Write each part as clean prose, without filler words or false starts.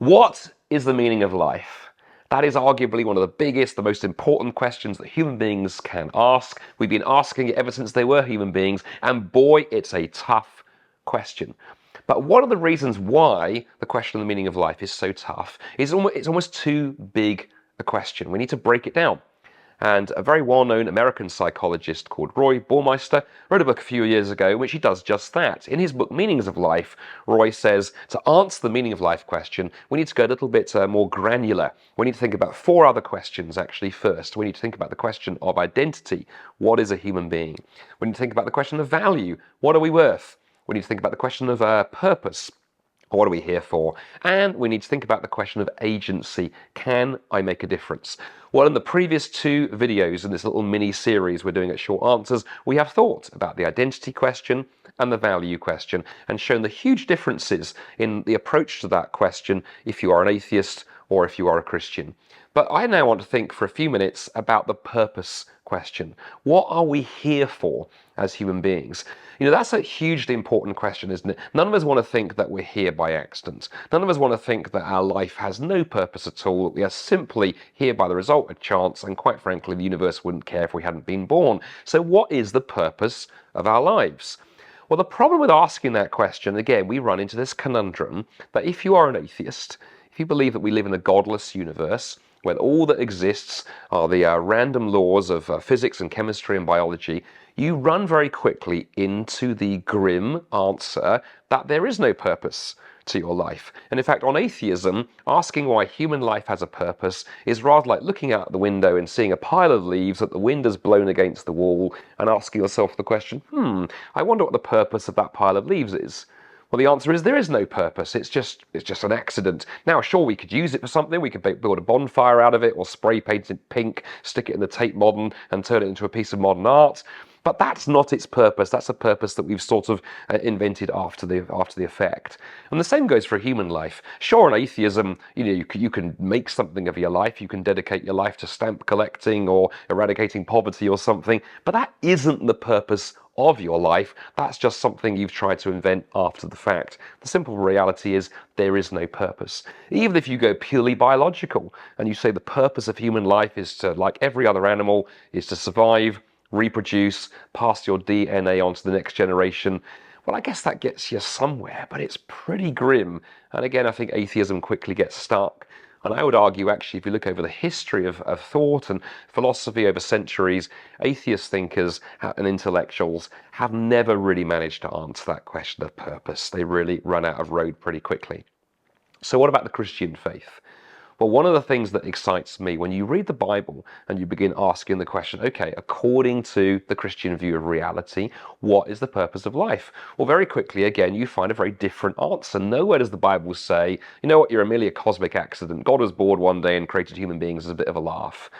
What is the meaning of life? That is arguably one of the biggest, the most important questions that human beings can ask. We've been asking it ever since they were human beings, and boy, it's a tough question. But one of the reasons why the question of the meaning of life is so tough is it's almost too big a question. We need to break it down. And a very well-known American psychologist called Roy Baumeister wrote a book a few years ago in which he does just that. In his book, Meanings of Life, Roy says to answer the meaning of life question, we need to go a little bit more granular. We need to think about four other questions actually first. We need to think about the question of identity. What is a human being? We need to think about the question of value. What are we worth? We need to think about the question of purpose. What are we here for? And we need to think about the question of agency. Can I make a difference? Well, in the previous two videos in this little mini series we're doing at Short Answers, we have thought about the identity question and the value question and shown the huge differences in the approach to that question if you are an atheist or if you are a Christian. But I now want to think for a few minutes about the purpose question. What are we here for as human beings? You know, that's a hugely important question, isn't it? None of us want to think that we're here by accident. None of us want to think that our life has no purpose at all, that we are simply here by the result of chance, and quite frankly, the universe wouldn't care if we hadn't been born. So what is the purpose of our lives? Well, the problem with asking that question, again, we run into this conundrum that if you are an atheist, if you believe that we live in a godless universe, where all that exists are the random laws of physics and chemistry and biology, you run very quickly into the grim answer that there is no purpose to your life. And in fact, on atheism, asking why human life has a purpose is rather like looking out the window and seeing a pile of leaves that the wind has blown against the wall and asking yourself the question, I wonder what the purpose of that pile of leaves is. Well, the answer is there is no purpose. It's just an accident. Now, sure, we could use it for something. We could build a bonfire out of it or spray paint it pink, stick it in the Tate Modern and turn it into a piece of modern art. But that's not its purpose. That's a purpose that we've sort of invented after the effect. And the same goes for human life. Sure, in atheism, you can make something of your life. You can dedicate your life to stamp collecting or eradicating poverty or something. But that isn't the purpose of your life. That's just something you've tried to invent after the fact. The simple reality is there is no purpose. Even if you go purely biological and you say the purpose of human life is to, like every other animal, is to survive, reproduce, pass your DNA on to the next generation, well, I guess that gets you somewhere, but it's pretty grim. And again, I think atheism quickly gets stuck. And I would argue, actually, if you look over the history of thought and philosophy over centuries, atheist thinkers and intellectuals have never really managed to answer that question of purpose. They really run out of road pretty quickly. So what about the Christian faith? Well, one of the things that excites me when you read the Bible and you begin asking the question, okay, according to the Christian view of reality, what is the purpose of life? Well, very quickly, again, you find a very different answer. Nowhere does the Bible say, you know what, you're merely a cosmic accident. God was bored one day and created human beings as a bit of a laugh.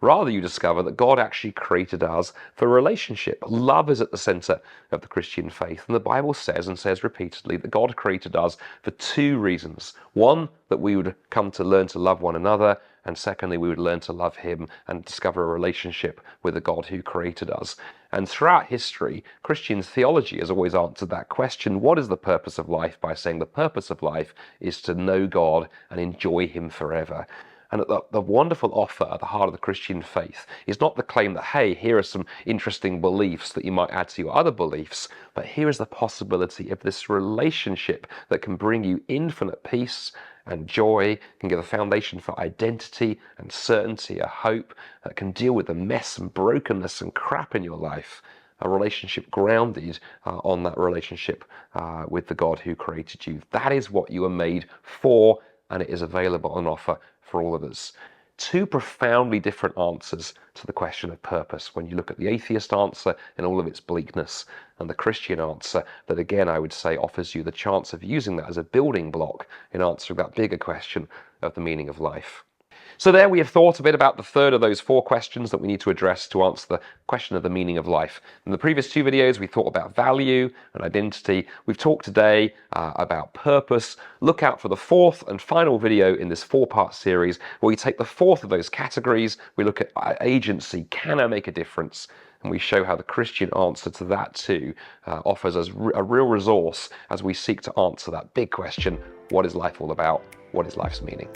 Rather, you discover that God actually created us for relationship. Love is at the center of the Christian faith. And the Bible says, and says repeatedly, that God created us for two reasons. One, that we would come to learn to love one another. And secondly, we would learn to love him and discover a relationship with the God who created us. And throughout history, Christian theology has always answered that question, what is the purpose of life? By saying the purpose of life is to know God and enjoy him forever. And the wonderful offer at the heart of the Christian faith is not the claim that, hey, here are some interesting beliefs that you might add to your other beliefs, but here is the possibility of this relationship that can bring you infinite peace and joy, can give a foundation for identity and certainty, a hope that can deal with the mess and brokenness and crap in your life. A relationship grounded on that relationship with the God who created you. That is what you are made for, and it is available on offer for all of us. Two profoundly different answers to the question of purpose when you look at the atheist answer in all of its bleakness and the Christian answer that, again, I would say offers you the chance of using that as a building block in answering that bigger question of the meaning of life. So there we have thought a bit about the third of those four questions that we need to address to answer the question of the meaning of life. In the previous two videos, we thought about value and identity. We've talked today about purpose. Look out for the fourth and final video in this four-part series where we take the fourth of those categories. We look at agency. Can I make a difference? And we show how the Christian answer to that too offers us a real resource as we seek to answer that big question, what is life all about? what is life's meaning?